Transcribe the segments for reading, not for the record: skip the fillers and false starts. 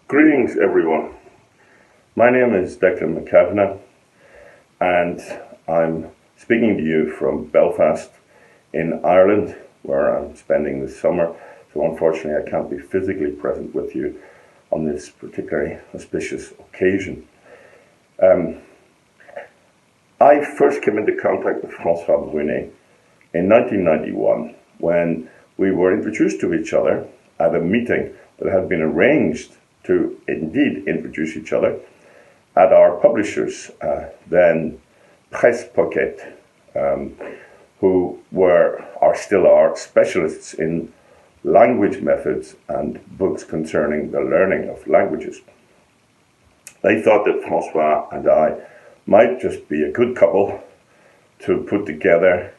Greetings, everyone. My name is Declan Mc Cavana, and I'm speaking to you from Belfast in Ireland, where I'm spending the summer. So unfortunately, I can't be physically present with you on this particularly auspicious occasion. I first came into contact with François Brunet in 1991 when we were introduced to each other at a meeting that had been arranged to indeed introduce each other at our publishers, then Presse Pocket, who still are specialists in language methods and books concerning the learning of languages. They thought that François and I might just be a good couple to put together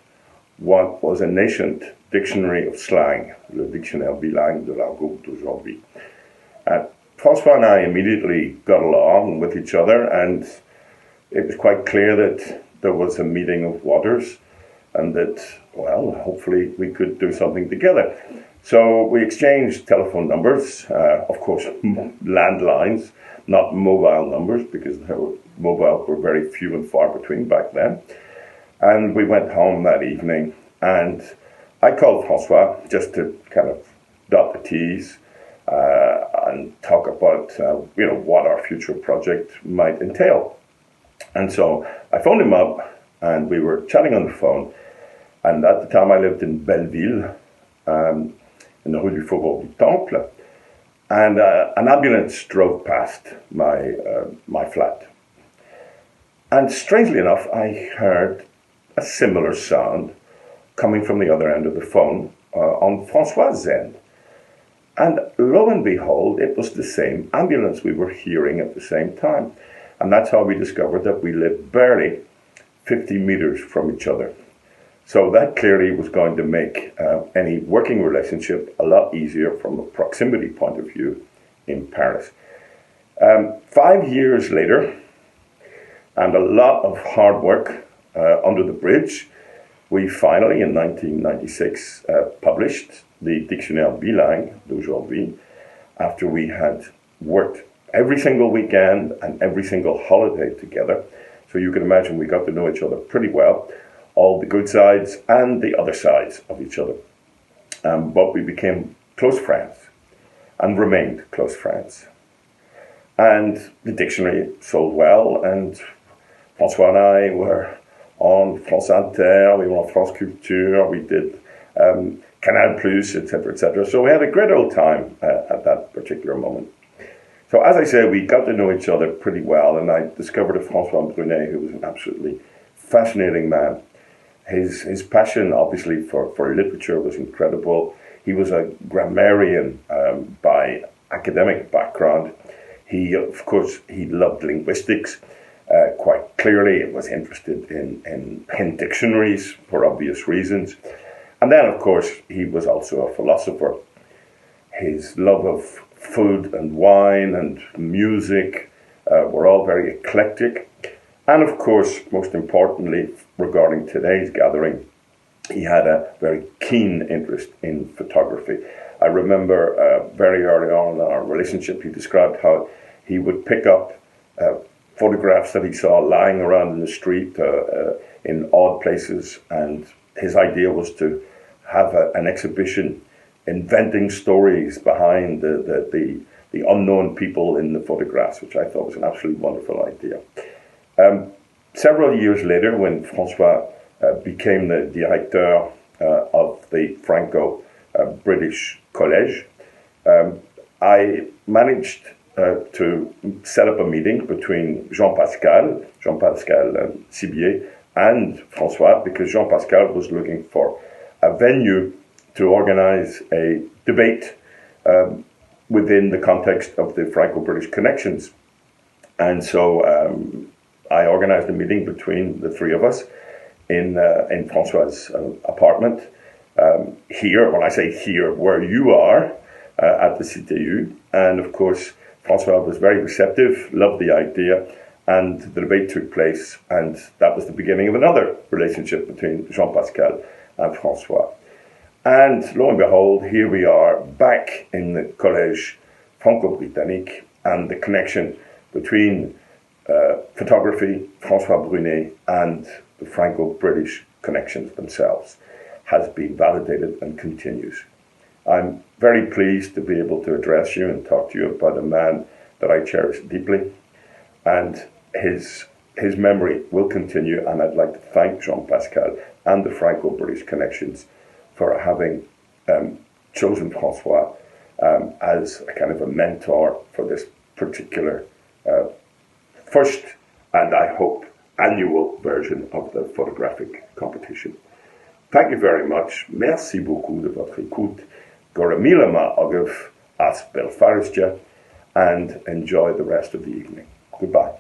what was a nascent dictionary of slang, le dictionnaire bilingue de l'argot d'aujourd'hui. François and I immediately got along with each other, and it was quite clear that there was a meeting of waters and that, well, hopefully we could do something together. So we exchanged telephone numbers, of course, landlines, not mobile numbers, because mobiles were very few and far between back then. And we went home that evening, and I called François just to kind of dot the T's and talk about what our future project might entail. And so I phoned him up, and we were chatting on the phone. And at the time, I lived in Belleville, in the Rue du Faubourg du Temple, and an ambulance drove past my flat. And strangely enough, I heard a similar sound coming from the other end of the phone on François' end. And lo and behold, it was the same ambulance we were hearing at the same time. And that's how we discovered that we lived barely 50 meters from each other. So that clearly was going to make any working relationship a lot easier from a proximity point of view in Paris. 5 years later, and a lot of hard work under the bridge, we finally, in 1996, published the Dictionnaire bilingue d'aujourd'hui, after we had worked every single weekend and every single holiday together. So you can imagine we got to know each other pretty well, all the good sides and the other sides of each other. But we became close friends and remained close friends. And the dictionary sold well, and François and I were on France Inter, we were on France Culture, we did Canal Plus, etc., etc. So we had a great old time at that particular moment. So as I say, we got to know each other pretty well, and I discovered a François Brunet who was an absolutely fascinating man. His passion, obviously, for literature was incredible. He was a grammarian by academic background. He loved linguistics. Quite clearly, was interested in dictionaries for obvious reasons. And then, of course, he was also a philosopher. His love of food and wine and music were all very eclectic. And of course, most importantly, regarding today's gathering, he had a very keen interest in photography. I remember very early on in our relationship, he described how he would pick up photographs that he saw lying around in the street in odd places, and his idea was to have an exhibition inventing stories behind the unknown people in the photographs, which I thought was an absolutely wonderful idea. Several years later, when François became the directeur of the Franco-British Collège, I managed to set up a meeting between Jean-Pascal Cibier, and François, because Jean-Pascal was looking for a venue to organize a debate within the context of the Franco-British connections. And so I organized a meeting between the three of us in François' apartment here, when I say here, where you are, at the Cité. And of course, François was very receptive, loved the idea, and the debate took place, and that was the beginning of another relationship between Jean-Pascal and François. And lo and behold, here we are back in the Collège Franco-Britannique and the connection between photography, François Brunet, and the Franco-British connections themselves has been validated and continues. I'm very pleased to be able to address you and talk to you about a man that I cherish deeply, and his memory will continue, and I'd like to thank Jean-Pascal and the Franco-British connections for having chosen François as a kind of a mentor for this particular first, and I hope, annual version of the photographic competition. Thank you very much. Merci beaucoup de votre écoute. Goramilama Aguf as Belfaristia, and enjoy the rest of the evening. Goodbye.